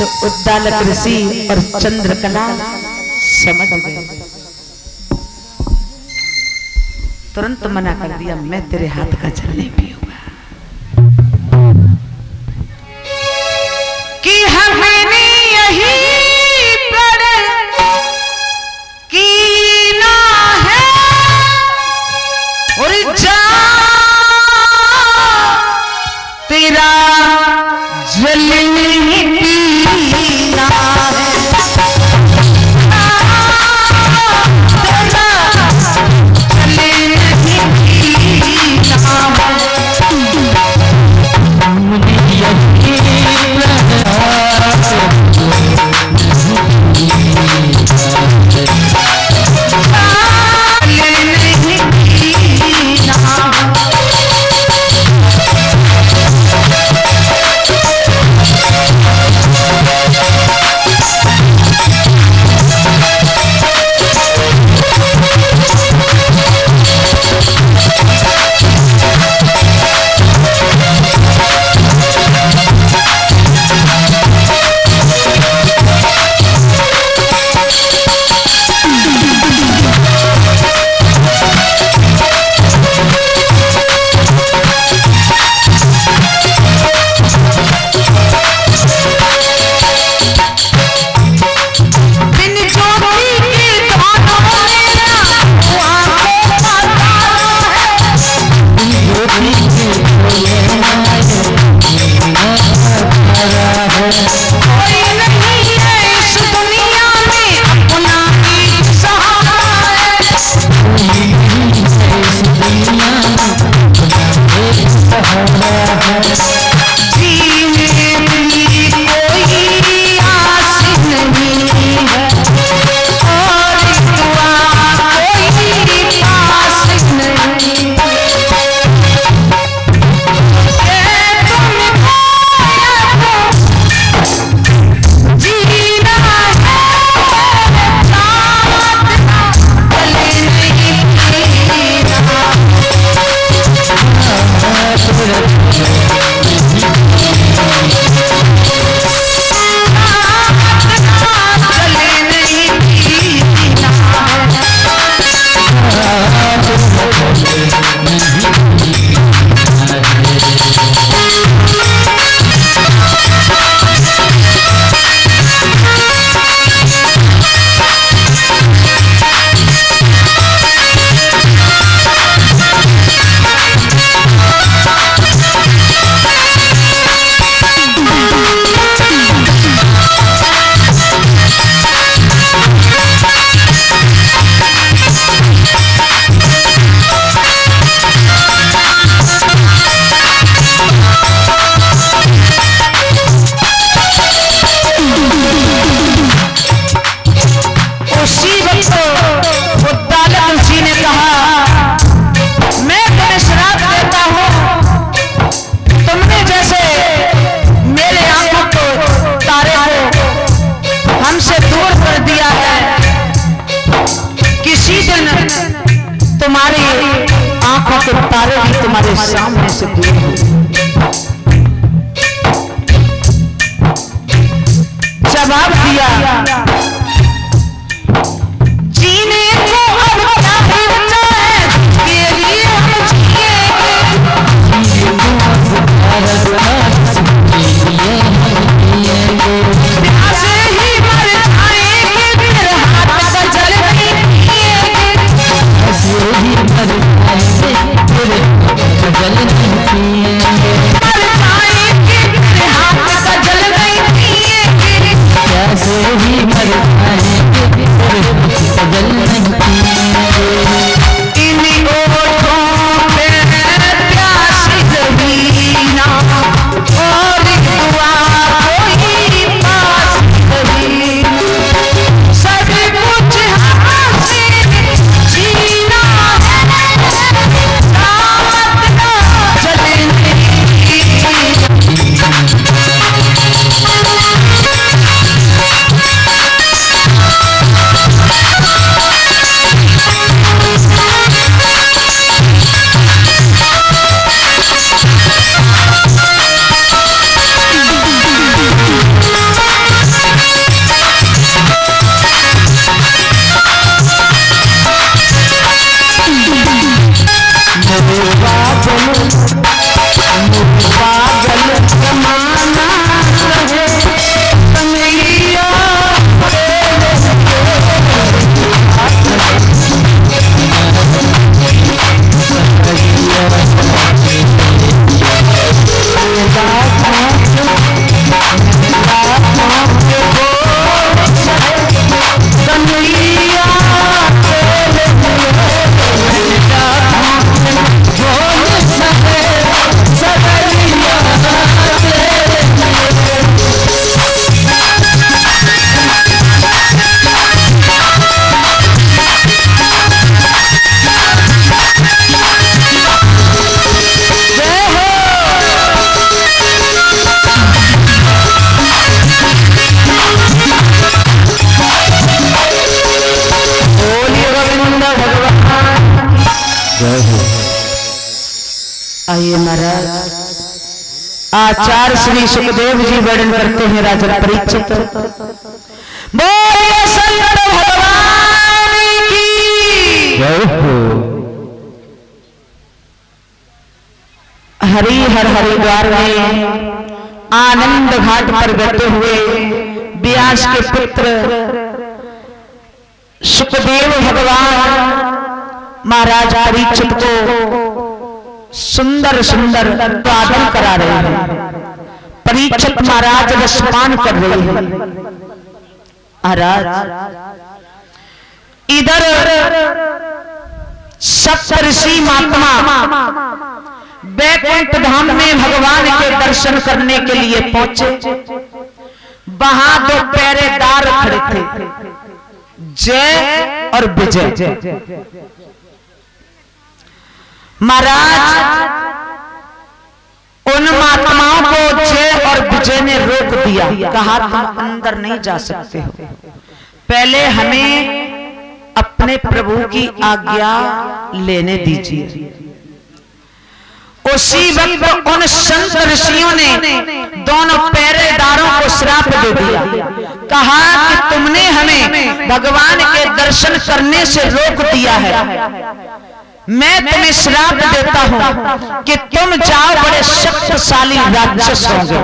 तो उद्दालक ऋषि और चंद्रकला समझ गए, तुरंत मना कर दिया, मैं तेरे हाथ का जल नहीं पीऊंगा। कि हमने यही पर कीना है और जा तेरा जल नहीं पीना है, तारे भी तुम्हारे सामने से दूर हो। जवाब दिया, जीने को अब क्या बचा है, के लिए हम प्यासे ही मर जाएंगे, फिर हाथ का जल नहीं पिएंगे, प्यासे ही मर जाएंगे, फिर जल नहीं पिएंगे, मर जाएंगे, फिर हाथ का जल नहीं पिएंगे, प्यासे ही मर आइए महाराज, आचार्य श्री सुखदेव जी वर्णन करते हैं राजा परीक्षित। बोलिए संत भगवान की जय हो। हरिहर हरिद्वार में आनंद घाट पर बैठे हुए व्यास के पुत्र सुखदेव भगवान महाराज परीक्षित को सुंदर सुंदर स्वागत करा रहे हैं। परीक्षित महाराज रसपान कर रहे हैं। महाराज इधर सप्तऋषि महात्मा वैकुंठ धाम में भगवान के दर्शन करने के लिए पहुंचे। वहां दो पहरेदार खड़े थे, जय और विजय। महाराज उन महात्माओं को जय और विजय ने रोक दिया, कहा तुम अंदर नहीं जा सकते हो, पहले हमें अपने प्रभु की आज्ञा लेने दीजिए। उसी वक्त उन संत ऋषियों ने दोनों पहरेदारों को श्राप दे दिया, कहा कि तुमने हमें भगवान के दर्शन करने से रोक दिया है, मैं तुम्हें श्राप देता हूं कि तुम जाओ, बड़े शक्तिशाली राक्षस होंगे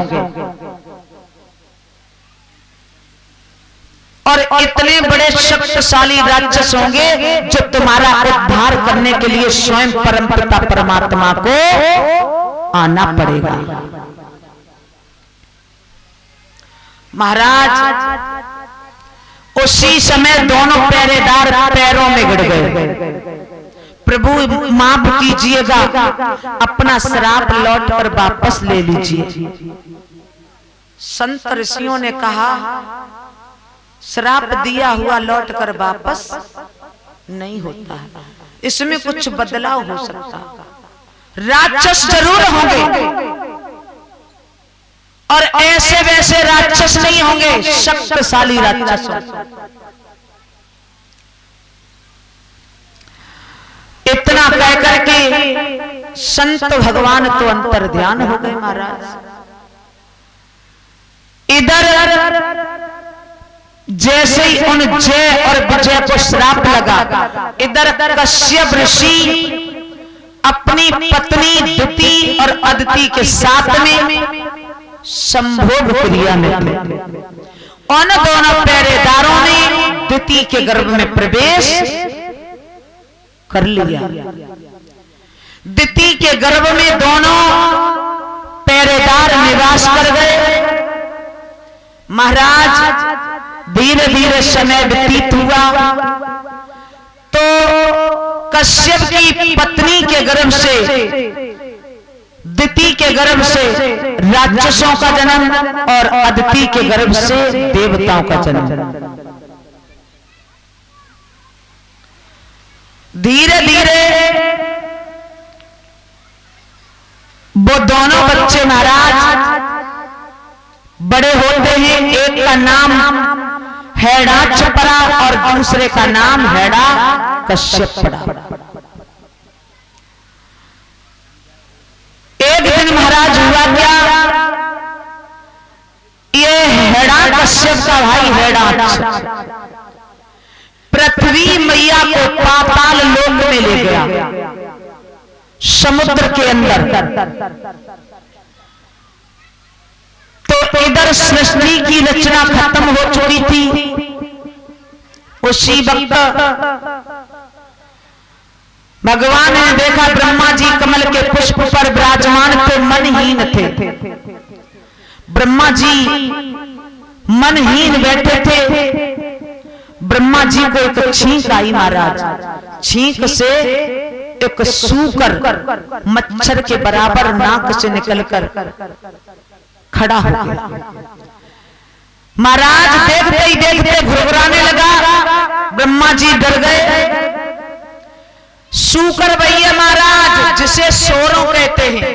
और इतने बड़े शक्तिशाली राक्षस होंगे जो तुम्हारा उद्धार करने के लिए स्वयं परमपिता परमात्मा को आना पड़ेगा। महाराज उसी समय दोनों पहरेदार पैरों में गिर गए। प्रभु माफ कीजिएगा, अपना श्राप लौट कर वापस ले लीजिए। संत ऋषियों ने कहा श्राप दिया हुआ लौट कर वापस नहीं होता है, इसमें कुछ बदलाव हो सकता है। राक्षस जरूर होंगे और ऐसे वैसे राक्षस नहीं होंगे, शक्तिशाली राक्षस होंगे। इतना कह करके संत भगवान तो अंतर ध्यान हो गए। महाराज इधर जैसे ही उन जय और विजय को श्राप लगा, इधर कश्यप ऋषि अपनी पत्नी दिति और अदिति के साथ में संभोग क्रिया में थे। उन दोनों पहरेदारों ने दिति के गर्भ में प्रवेश कर लिया। दिति के गर्भ में दोनों पहरेदार निवास कर गए। महाराज धीरे धीरे समय व्यतीत हुआ तो कश्यप की पत्नी के गर्भ से, दिति के गर्भ से राक्षसों का जन्म और अदिति के गर्भ से देवताओं का जन्म। धीरे धीरे वो दोनों बच्चे महाराज बड़े होते हैं। एक का नाम हैड़ाक्ष पड़ा और दूसरे का नाम हैड़ा कश्यप पड़ा। एक दिन महाराज हुआ क्या, ये हैड़ा कश्यप का भाई हैड़ाक्ष पृथ्वी मैया को पाताल लोक में ले गया, समुद्र के अंदर। तो इधर सृष्टि की रचना खत्म हो चुकी थी। उसी वक्त भगवान ने देखा ब्रह्मा जी कमल के पुष्प पर विराजमान थे, मनहीन थे। ब्रह्मा जी मनहीन बैठे थे। ब्रह्मा जी को एक छींक आई महाराज, छींक से एक सूकर मच्छर के बराबर नाक से निकलकर खड़ा हो गया। महाराज देखते ही देखते घुरघुराने लगा। ब्रह्मा जी डर गए। सूकर भैया महाराज जिसे सोरों कहते हैं,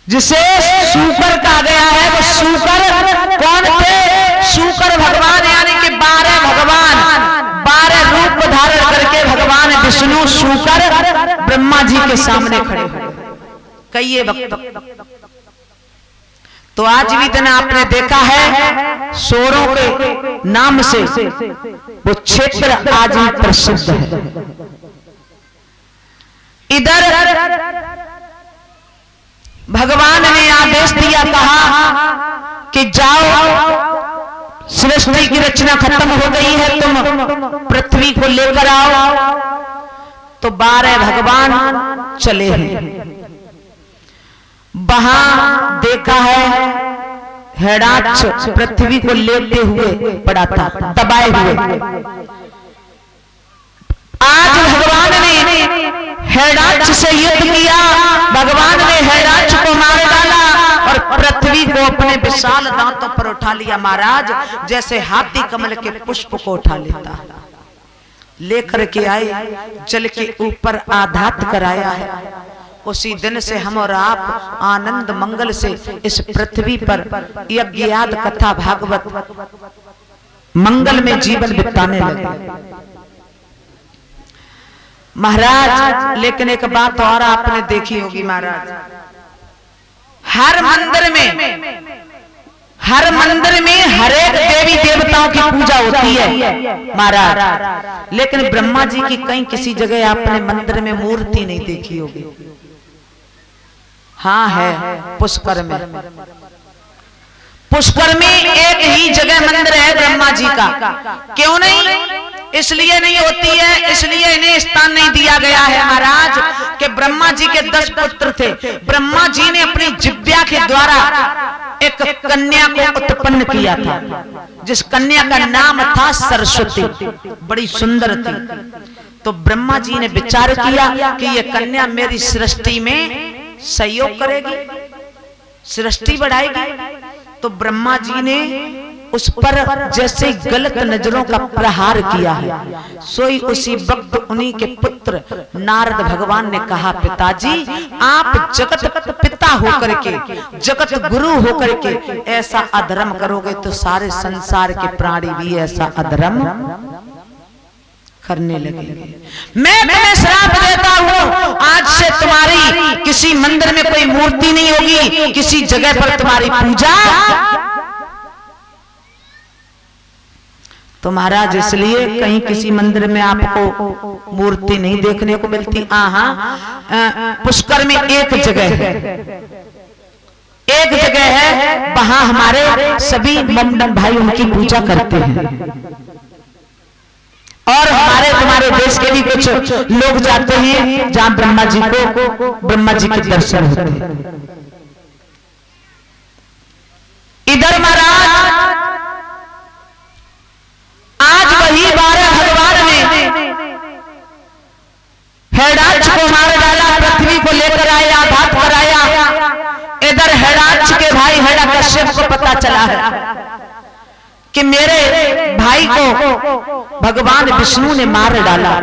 जिसे सूकर कहा गया है, वो सूकर कौन थे? सूकर भगवान यानी कि 12 भगवान, 12 रूप धारण करके भगवान विष्णु सूकर के सामने खड़े हो कई वक्त। तो आज भी दिन आपने देखा है सोरों के नाम से वो क्षेत्र आज भी प्रसिद्ध है। इधर भगवान ने आदेश दिया, कहा कि जाओ सृष्टि की रचना खत्म हो गई है, तुम पृथ्वी को लेकर आओ। तो 12 भगवान चले हैं। वहां देखा है हिरण्याक्ष पृथ्वी को लेते हुए पड़ा था, दबाए हुए। आज भगवान ने हिरण्याक्ष से युद्ध किया, भगवान ने हिरण्याक्ष को मार डाला और पृथ्वी को अपने विशाल दांतों पर उठा लिया महाराज, जैसे हाथी कमल के पुष्प को उठा लेता। लेकर के आए, जल के ऊपर आधात कराया है। उसी दिन से हम और आप आनंद मंगल से इस पृथ्वी पर यज्ञयाद कथा भागवत मंगल में जीवन बिताने लगे महाराज। लेकिन एक बात और आपने देखी होगी महाराज, हर मंदिर में हर एक देवी देवताओं की पूजा होती है महाराज, लेकिन ब्रह्मा जी की कहीं किसी जगह आपने मंदिर में मूर्ति नहीं देखी होगी। हाँ है पुष्कर में। पुष्कर में एक ही जगह मंदिर है ब्रह्मा जी का। क्यों नहीं? इसलिए नहीं होती है, इसलिए इन्हें स्थान नहीं दिया गया है महाराज कि ब्रह्मा जी के 10 पुत्र थे। ब्रह्मा जी ने अपनी जिह्वा के द्वारा एक कन्या को उत्पन्न किया था, जिस कन्या का नाम था सरस्वती, बड़ी सुंदर थी। तो ब्रह्मा जी ने विचार किया कि यह कन्या मेरी सृष्टि में सहयोग करेगी, सृष्टि बढ़ाएगी। तो ब्रह्मा जी ने उस पर जैसे गलत नजरों का प्रहार किया है, सोई उसी वक्त उन्हीं के पुत्र नारद भगवान ने कहा, पिताजी आप जगत पिता होकर के, जगत गुरु होकर के ऐसा अधर्म करोगे तो सारे संसार के प्राणी भी ऐसा अधर्म करने लगेंगे। मैं तुम्हें श्राप देता हूं, आज से तुम्हारी किसी मंदिर में कोई मूर्ति नहीं होगी, किसी जगह पर तुम्हारी पूजा। तो महाराज इसलिए कहीं किसी मंदिर में आपको मूर्ति नहीं देखने को मिलती। पुष्कर में एक जगह है, वहां हमारे सभी मंडन भाई उनकी पूजा करते हैं। और तुम्हारे देश के भी कुछ लोग जाते हैं जहां ब्रह्मा जी के दर्शन होते हैं। इधर महाराज आज वही 12 भगवान ने हिरण्याक्ष को मार डाला, पृथ्वी को लेकर आए, आघात कराया। इधर हिरण्याक्ष के भाई हिरण्यकश्यप को पता चला है कि मेरे भाई को भगवान विष्णु ने मार डाला,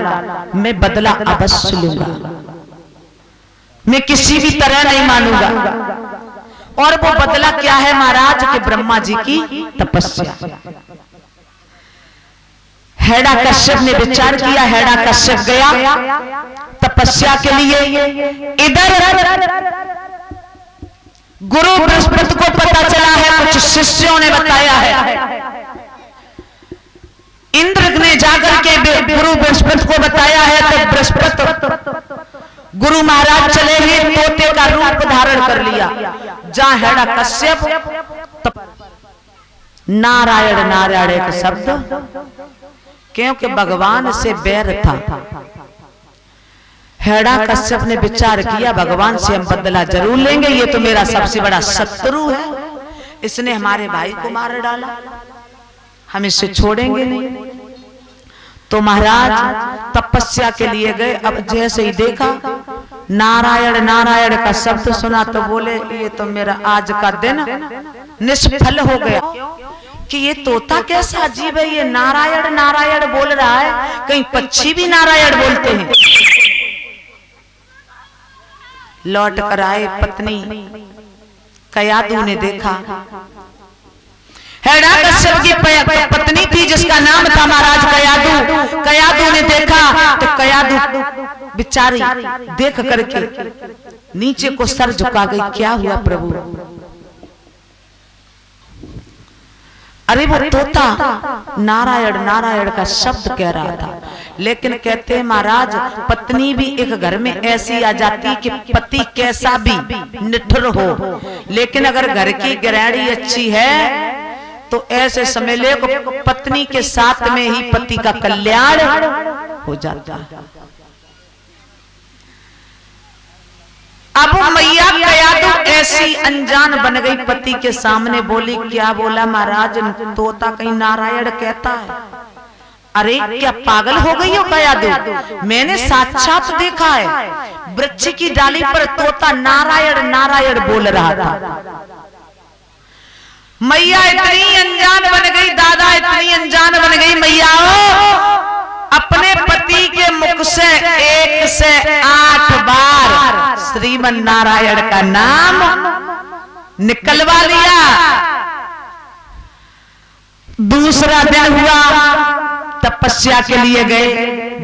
मैं बदला अवश्य लूंगा, मैं किसी भी तरह नहीं मानूंगा। और वो बदला क्या है महाराज कि ब्रह्मा जी की तपस्या। हिरण्याकश्यप ने विचार किया, हिरण्याकश्यप गया तपस्या के लिए। इधर गुरु बृहस्पति को पता चला है, कुछ शिष्यों ने बताया है, इंद्र ने जाकर के गुरु बृहस्पति को बताया है। तो बृहस्पति गुरु महाराज चले हैं, तोते का रूप धारण कर लिया। जहां हिरण्याकश्यप नारायण नारायण एक शब्द, क्योंकि भगवान से बैर था। हिरण्याकश्यप ने विचार किया भगवान से हम बदला जरूर लेंगे, ये तो मेरा सबसे बड़ा शत्रु है, इसने हमारे भाई को मार डाला, हम इसे छोड़ेंगे नहीं। तो महाराज तपस्या के लिए गए। अब जैसे ही देखा नारायण नारायण का शब्द सुना तो बोले ये तो मेरा आज का दिन निष्फल हो गया कि ये तोता कैसा अजीब है, ये नारायण नारायण बोल रहा है, कहीं पक्षी भी नारायण बोलते हैं। लौट कर आए, पत्नी कयादू ने देखा, हिरण्याकश्यप की पत्नी थी जिसका नाम था महाराज कयादू। कयादू ने देखा तो कयादू बिचारी देख करके नीचे को सर झुका गई। क्या हुआ प्रभु? अरे वो तोता नारायण नारायण का शब्द कह रहा था, लेकिन कहते हैं महाराज पत्नी भी एक घर में ऐसी आ जाती कि पति कैसा भी निठुर हो, लेकिन अगर घर की गृहिणी अच्छी है तो ऐसे समय ले पत्नी के साथ में ही पति का कल्याण हो जाता है। अब मैया कयादू ऐसी अनजान बन गई पति के सामने, बोली क्या बोला महाराज? तोता कहीं नारायण कहता है। अरे क्या पागल हो गई हो कयादू? मैंने साक्षात देखा है, वृक्ष की डाली पर तोता नारायण नारायण बोल रहा था। मैया इतनी अनजान बन गई, दादा इतनी अनजान बन गई मैया अपने पति के मुख से 1 से 8 बार श्रीमन नारायण का नाम निकलवा लिया। दूसरा दिन हुआ, तपस्या के लिए गए,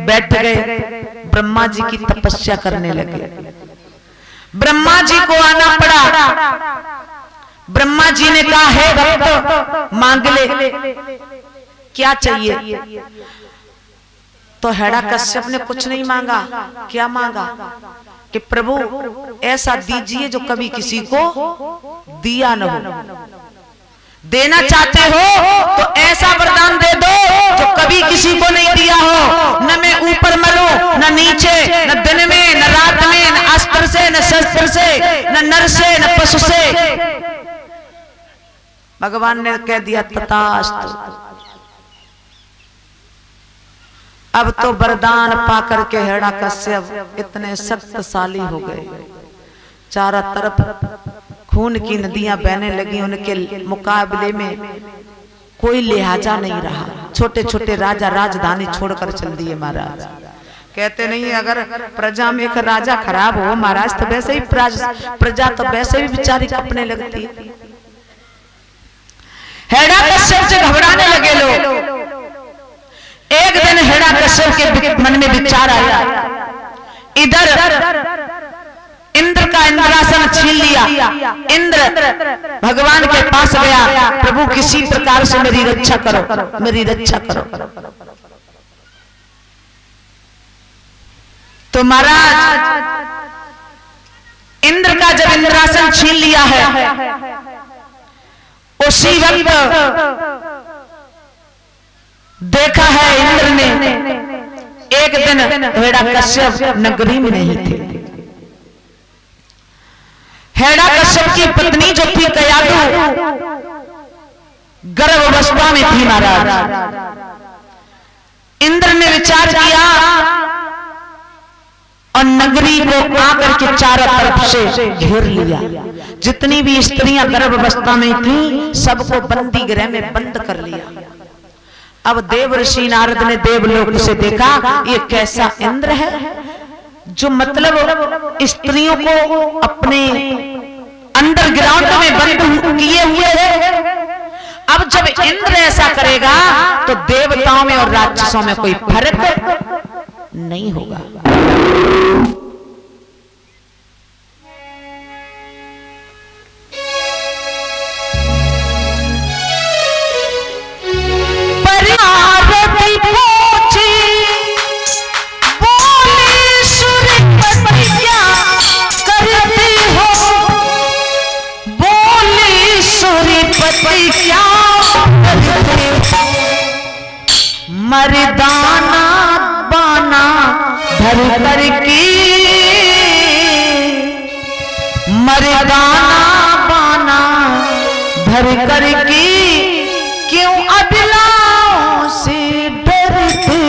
बैठ गए, ब्रह्मा जी की तपस्या करने लगे। ब्रह्मा जी को आना पड़ा। ब्रह्मा जी ने कहा हे भक्त मांग ले, क्या चाहिए? तो हिरण्यकश्यप ने कुछ नहीं मांगा। क्या मांगा? कि प्रभु ऐसा दीजिए जो कभी किसी को दिया न हो। देना चाहते हो तो ऐसा वरदान दे दो जो कभी किसी को नहीं दिया हो। न मैं ऊपर मरूं, न नीचे, न दिन में, न रात में, न अस्त्र से, न शस्त्र से, न नर से, न पशु से। भगवान ने कह दिया तथास्तु। अब तो वरदान पाकर के हिरण्यकश्यप इतने शक्तिशाली हो गए, चारों तरफ खून की नदियां बहने लगी। उनके मुकाबले में कोई लिहाजा नहीं रहा। छोटे छोटे राजा राजधानी छोड़कर चल दिए महाराज। कहते नहीं अगर प्रजा में एक राजा खराब हो महाराज तो वैसे ही प्रजा तो वैसे भी बेचारी कपने लगती है। हिरण्यकश्यप से घबराने लगे लोग। एक दिन हिरण्यकश्यप के मन में विचार आया, इधर इंद्र का इंद्रासन छीन लिया। इंद्र भगवान के पास गया, प्रभु किसी प्रकार से मेरी रक्षा करो, मेरी रक्षा करो। तो महाराज इंद्र का जब इंद्रासन छीन लिया है, उसी वक्त देखा है इंद्र ने एक दिन हिरण्यकश्यप नगरी में नहीं थे। हिरण्यकश्यप की पत्नी जो थी कयादू गर्भावस्था में थी महाराज। इंद्र ने विचार किया और नगरी को आकर के चारों तरफ से घेर लिया। जितनी भी स्त्रियां गर्भावस्था में थी सबको बंदी गृह में बंद कर लिया। अब देव ऋषि नारद ने देवलोक से देखा ये कैसा इंद्र है जो मतलब स्त्रियों को अपने अंडरग्राउंड में बंद किए हुए है। अब जब इंद्र ऐसा करेगा तो देवताओं में और राक्षसों में कोई फर्क नहीं होगा। मर्दाना बाना धर कर की, मर्दाना बाना धर कर की, क्यों अबलाओं से डरते।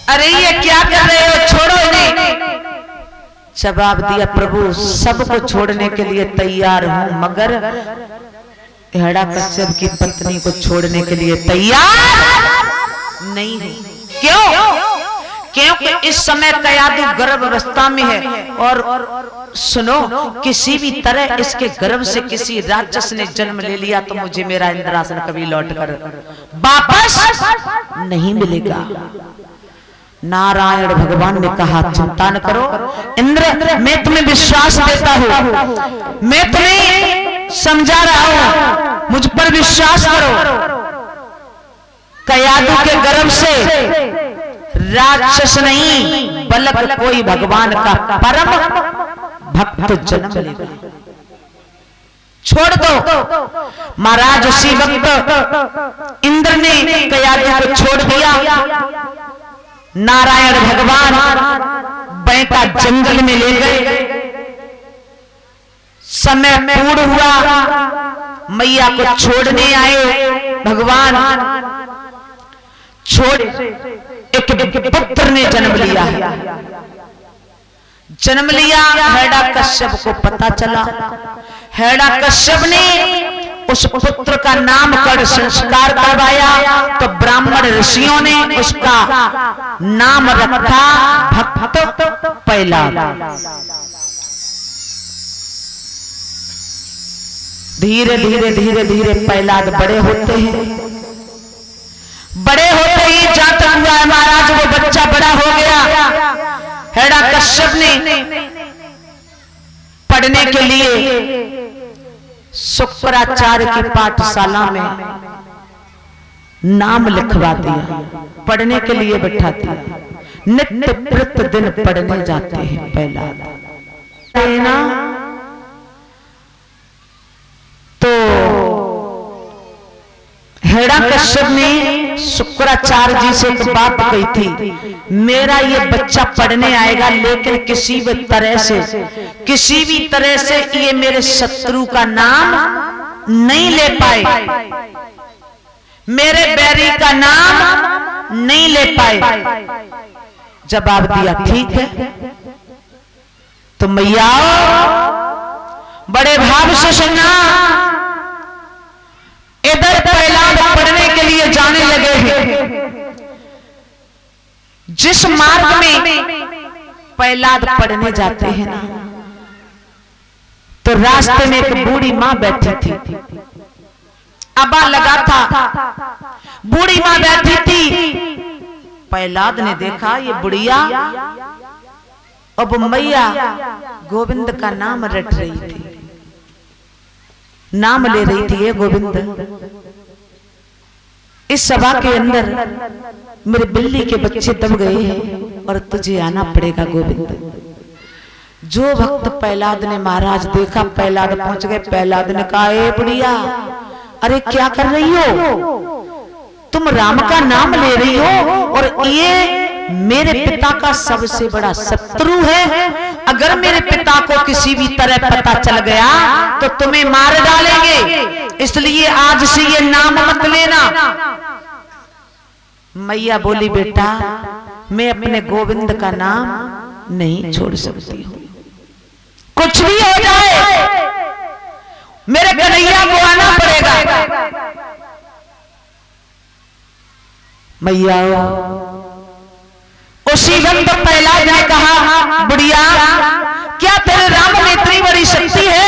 अरे ये क्या कर रहे हो, छोड़ो इन्हें। जवाब दिया प्रभु सबको छोड़ने के लिए तैयार हूं मगर हिरण्यकश्यप की पत्नी को छोड़ने के लिए तैयार नहीं हूं। क्यों? क्योंकि इस समय कयादू गर्भ अवस्था में है। और सुनो, किसी भी तरह इसके गर्भ से किसी राक्षस ने जन्म ले लिया तो मुझे मेरा इंद्रासन कभी लौट कर वापस नहीं मिलेगा। नारायण भगवान ने कहा, चिंता न करो इंद्र, मैं तुम्हें विश्वास देता हूं, मैं तुम्हें समझा रहा हूं, मुझ पर विश्वास करो। कयादू के गर्भ से राक्षस नहीं बल्कि कोई भगवान का परम भक्त जन्म लेगा। छोड़ दो। महाराज उसी वक्त इंद्र ने कयादू को छोड़ दिया। नारायण भगवान बैंका जंगल में ले गए। समय पूर्ण हुआ, मैया को छोड़ने आए भगवान। छोड़ एक पुत्र ने जन्म लिया। जन्म लिया, हिरण्यकश्यप को पता चला। हिरण्यकश्यप ने उस पुत्र का नामकरण संस्कार करवाया तो ब्राह्मण ऋषियों ने उसका नाम रखा भक्त प्रहलाद। धीरे धीरे धीरे धीरे प्रहलाद बड़े होते हैं। बड़े होते ही जाता हुआ है महाराज वो बच्चा बड़ा हो गया। हिरण्यकश्यप ने पढ़ने के लिए शुक्राचार्य की पाठशाला में नाम लिखवा दिया, पढ़ने के लिए बैठा दिया। नित्य प्रतिदिन पढ़ने जाते हैं प्रहलाद। तो हिरण्यकश्यप ने शुक्राचार्य जी से एक बात कही थी, मेरा ये बच्चा पढ़ने आएगा लेकिन किसी भी तरह से ये मेरे शत्रु का नाम नहीं ले पाए, मेरे बैरी का नाम नहीं ले पाए। जवाब दिया, ठीक है। तो मैया बड़े भाव से सुनना। इधर प्रहलाद पढ़ने के लिए जाने लगे हैं। जिस मार्ग में प्रहलाद पढ़ने जाते हैं ना, तो रास्ते में एक बूढ़ी मां बैठी थी। अबा लगा था, बूढ़ी मां बैठी थी। प्रहलाद ने देखा ये बुढ़िया अब मैया गोविंद का नाम रट रही थी, नाम ले रही थी, ये गोविंद। इस सभा के अंदर मेरे बिल्ली के बच्चे दब गए हैं और तुझे आना पड़ेगा गोविंद। जो भक्त प्रहलाद ने महाराज देखा, प्रहलाद पहुंच गए। प्रहलाद ने कहा, ए बुढ़िया, अरे क्या कर रही हो? तुम राम का नाम ले रही हो और ये मेरे पिता का सबसे बड़ा शत्रु है। अगर मेरे पिता को किसी भी तरह पता चल गया तो तुम्हें मार डालेंगे, इसलिए आज से ये नाम मत लेना। मैया बोली, बेटा मैं अपने गोविंद का नाम नहीं छोड़ सकती हूँ, कुछ भी हो जाए मेरे कन्हैया को आना पड़ेगा। मैया उसी वक्त प्रहलाद ने कहा, बुढ़िया क्या तेरे राम में इतनी बड़ी शक्ति है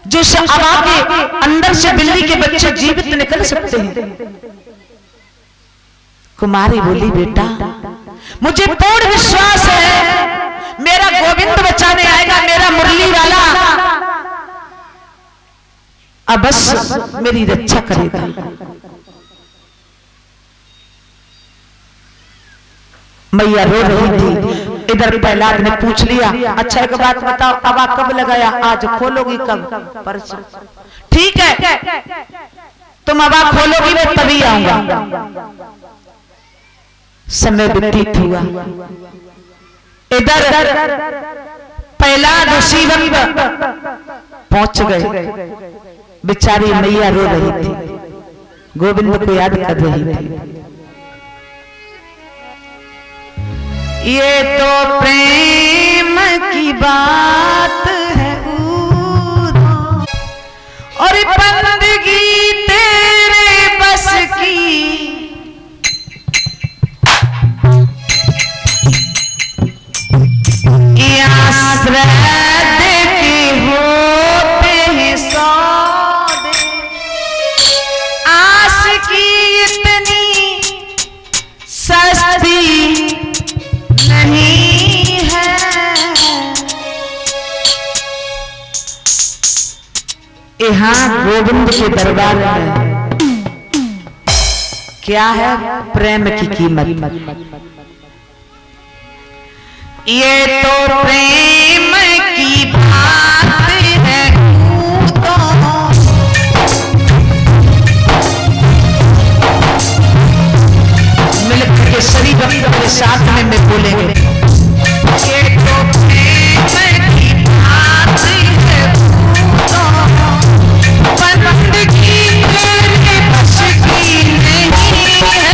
जो अबा के अंदर से बिल्ली के बच्चे जीवित निकल सकते हैं? कुमारी बोली, बेटा मुझे पूर्ण विश्वास है मेरा गोविंद बचाने आएगा, मेरा मुरली वाला अवश्य मेरी रक्षा करेगा। मैया रो रही थी। इधर प्रहलाद ने पूछ लिया, अच्छा एक बात बताओ, अबा कब लगाया? आज खोलोगी कब? परसों। ठीक है, तुम अबा खोलोगी मैं तभी आऊंगा। समय व्यतीत हुआ। इधर प्रहलाद उसी वक्त पहुंच गए। बेचारी मैया रो रही थी, गोविंद को याद कर रही थी। ये तो प्रेम की बात है और बंदगी तेरे बस की, यहाँ गोविंद के दरबार में क्या है प्रेम की कीमत। ये तो प्रेम की बात है तो मिलकर के सभी वक्त के साथ में मैं बोलेंगे। ये तो प्रेम की बात है तो बंदगी मेरे बस की नहीं है।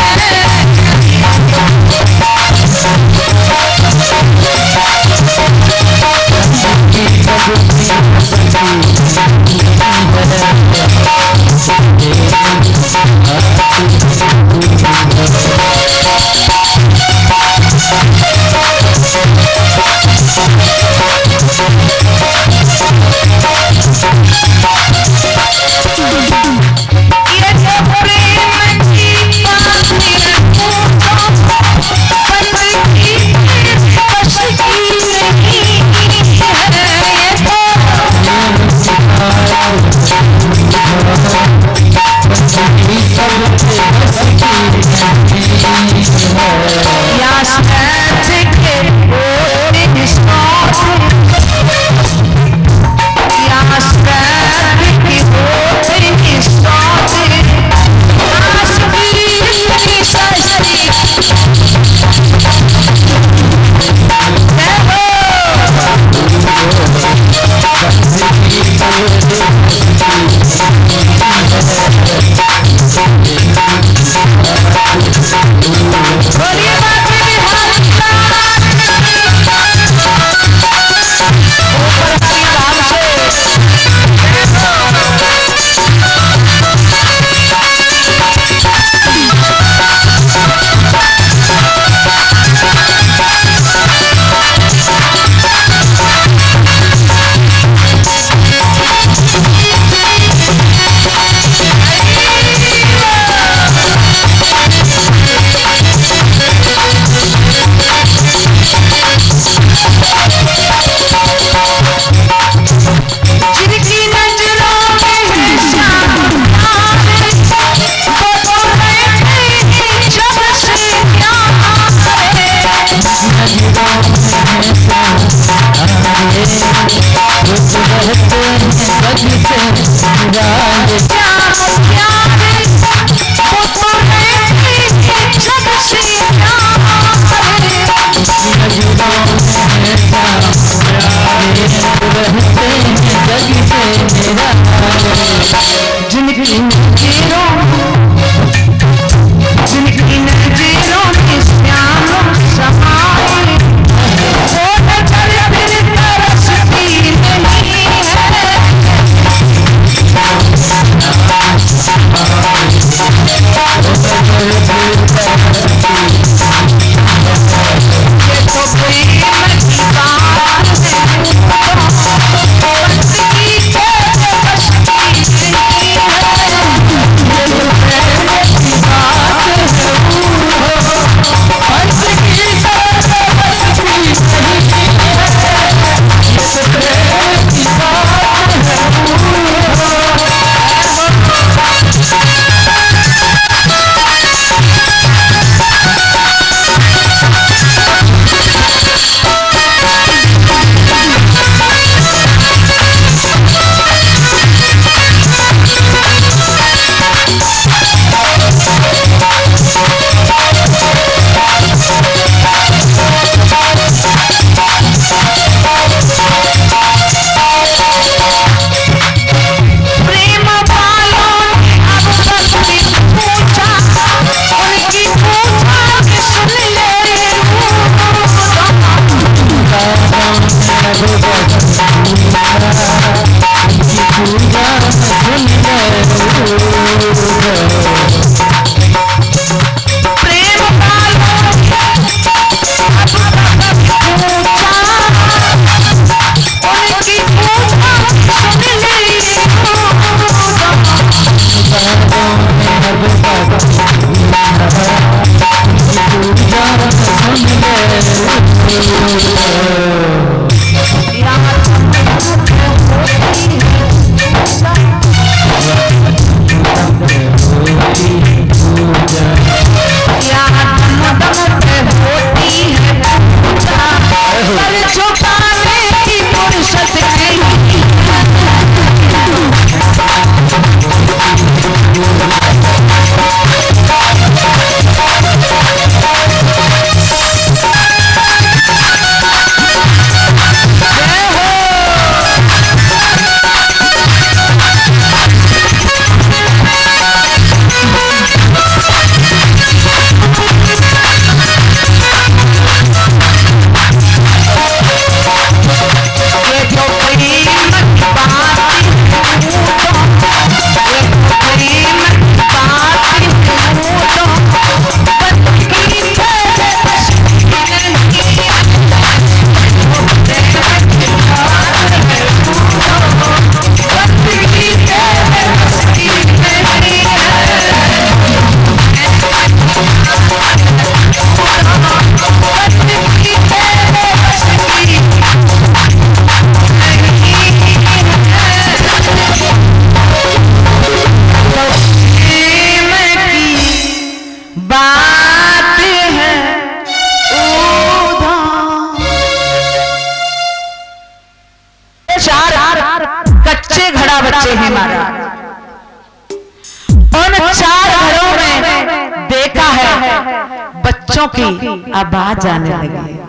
बच्चे हैं महाराज। उन 4 घरों में देखा है बच्चों की आवाज आने लगी।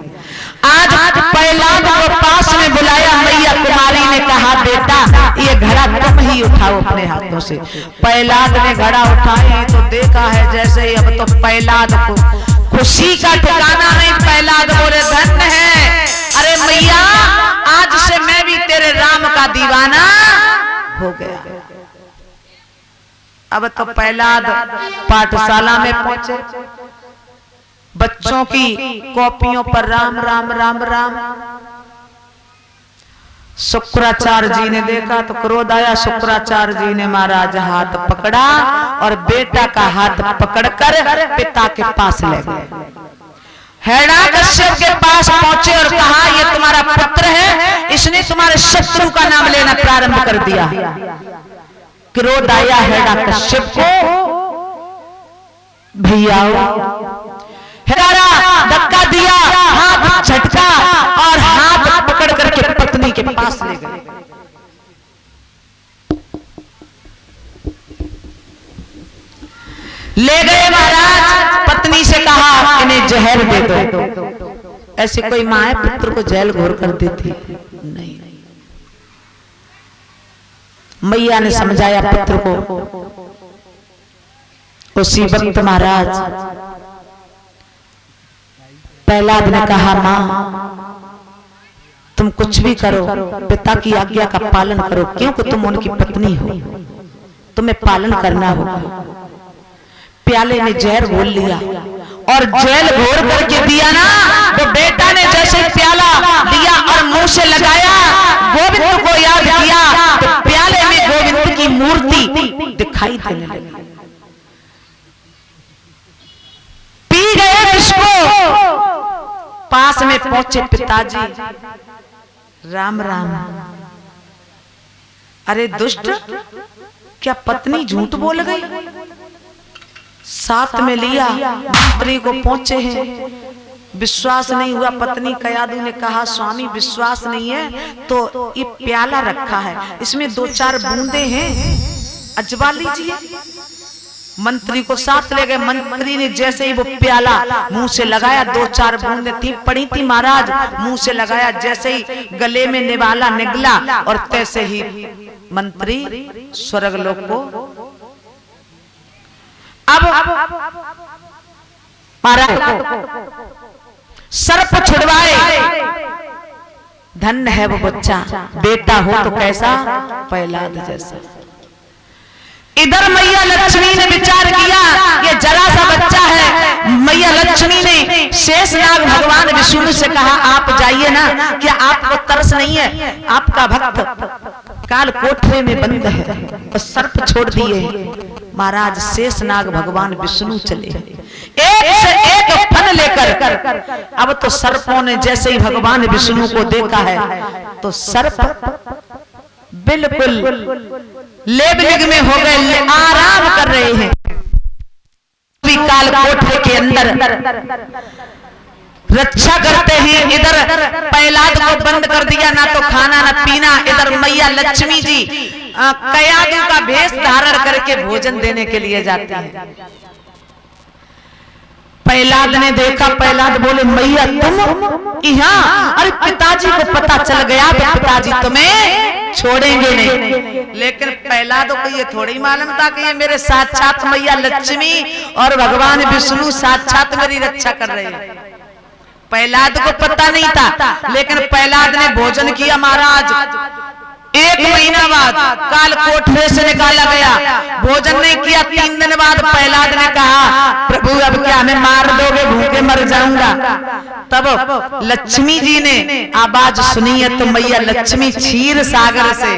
आज प्रहलाद को पास में बुलाया, मैया कुमारी ने कहा बेटा ये घड़ा तुम ही उठाओ अपने हाथों से। प्रहलाद ने घड़ा उठाई तो देखा है जैसे ही अब तो प्रहलाद को खुशी का ठिकाना नहीं। प्रहलाद बोले धन्य है, अरे मैया आज से मैं भी तेरे राम का दीवाना हो गया। अब तो प्रहलाद पाठशाला में पहुंचे, बच्चों की कॉपियों पर राम राम राम राम। शुक्राचार्य जी ने देखा तो क्रोध आया। शुक्राचार्य जी ने महाराज हाथ पकड़ा और बेटा का हाथ पकड़कर पिता के पास ले गए। हिरण्यकश्यप के पास पहुंचे और कहा ये तुम्हारा पुत्र है, इसने तुम्हारे शत्रु का नाम लेना प्रारंभ कर दिया। क्रोध आया हिरण्यकश्यप को, भैया धक्का दिया, हाथ झटका और हाथ पकड़ करके पत्नी के पास ले गए। ले गए महाराज, पत्नी से कहा इन्हें जहर दे दो। ऐसी कोई मां है पुत्र को जेल घोर कर देती? नहीं। मैया ने समझाया पुत्र को। उसी वक्त महाराज प्रहलाद ने कहा मां तुम कुछ भी करो, पिता की आज्ञा का पालन करो, क्योंकि तुम उनकी पत्नी हो, तुम्हें पालन करना होगा। प्याले में जहर घोल लिया और जेल घोर करके दिया ना, तो बेटा ने जैसे प्याला दिया और मुंह से लगाया, गोविंद को याद किया तो प्याले में गोविंद की मूर्ति दिखाई देने लगी। पी गए इसको। पास में पहुंचे पिताजी, राम राम। अरे दुष्ट, क्या पत्नी झूठ बोल गई? साथ में लिया, मंत्री को पहुंचे हैं, विश्वास नहीं हुआ। पत्नी कयादू ने कहा स्वामी विश्वास नहीं है तो ये प्याला रखा है, इसमें 2-4 बूंदे हैं, अजवा लीजिए। मंत्री को साथ ले गए। मंत्री ने जैसे ही वो प्याला मुंह से लगाया, 2-4 बूंदें थी पड़ी थी महाराज, मुंह से लगाया, जैसे ही गले में निवाला निगला और तैसे ही मंत्री स्वर्गलोक को। अब महाराज सर्प छुड़वाए। धन्य है वो बच्चा, बेटा हो तो कैसा, प्रहलाद जैसा। इधर मैया लक्ष्मी ने विचार किया ये जरा सा बच्चा है। मैया लक्ष्मी ने शेषनाग भगवान विष्णु से कहा आप जाइए ना, क्या आपको तरस नहीं है? आपका भक्त काल कोठरे में बंद है। और सर्प छोड़ दिए महाराज। शेषनाग भगवान विष्णु चले एक से एक फन लेकर। अब तो सर्पों ने जैसे ही भगवान विष्णु को देखा है तो सर्प बिल्कुल लेबलिग में हो गए, आराम कर रहे हैं। काल कोठरे के अंदर रक्षा करते हैं। इधर प्रहलाद को बंद कर दिया, ना तो खाना ना पीना। इधर मैया लक्ष्मी जी कयादू का भेष धारण करके भोजन देने के लिए जाती है। प्रहलाद ने देखा, प्रहलाद बोले मैया तुम यहाँ? अरे पिताजी को पता चल गया तो पिताजी तुम्हें छोड़ेंगे नहीं। लेकिन प्रहलाद को ये थोड़ी मालूम था कि ये मेरे साक्षात मैया लक्ष्मी और भगवान विष्णु साक्षात मेरी रक्षा कर रहे हैं। प्रहलाद को पता नहीं था, लेकिन प्रहलाद ने भोजन किया महाराज। 1 महीना बाद काल कोठरे से निकाला गया, भोजन नहीं किया। 3 दिन बाद प्रहलाद ने कहा प्रभु अब क्या हमें मार दोगे, भूखे मर जाऊंगा। तब लक्ष्मी जी ने आवाज सुनी है तो मैया लक्ष्मी क्षीर सागर से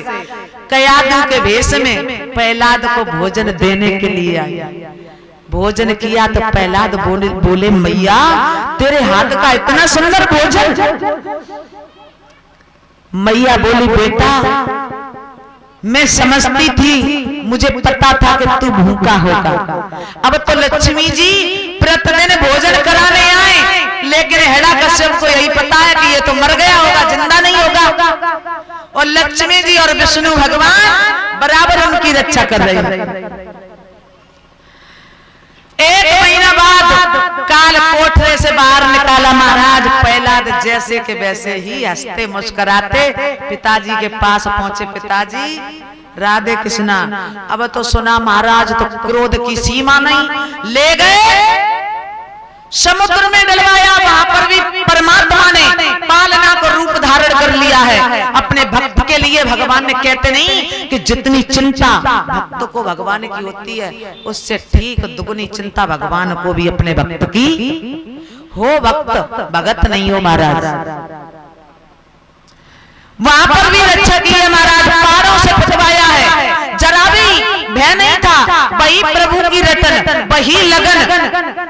कयादू के भेष में प्रहलाद को भोजन देने के लिए आई। भोजन किया तो प्रहलाद बोले मैया तेरे हाथ का इतना सुंदर भोजन। मैया बोली बेटा मैं समझती थी, मुझे पता था कि तू भूखा होगा। अब तो लक्ष्मी जी प्रतिदिन भोजन कराने आए, लेकिन हिरण्यकश्यप को यही पता है कि ये तो मर गया होगा, जिंदा नहीं होगा। और लक्ष्मी जी और विष्णु भगवान बराबर उनकी रक्षा कर रही है। एक महीना बाद काल कोठरे से बाहर निकाला महाराज। प्रहलाद जैसे के वैसे ही हंसते मुस्कुराते पिताजी के पास पहुंचे। पिताजी राधे कृष्णा। अब तो सुना महाराज तो क्रोध की सीमा नहीं, ले गए समुद्र में डलवाया। वहां पर भी परमात्मा ने पालना को रूप धारण कर लिया है अपने भक्त के लिए। भगवान ने कहते नहीं कि जितनी चिंता भक्त को भगवान की होती है उससे ठीक दुगनी चिंता भगवान को भी अपने भक्त की हो। भक्त भगत नहीं हो महाराज। वहां पर भी रक्षा की है महाराज। पारों से पिटवाया है, जरा भी भय नहीं था। वही प्रभु की रटन, वही लगन।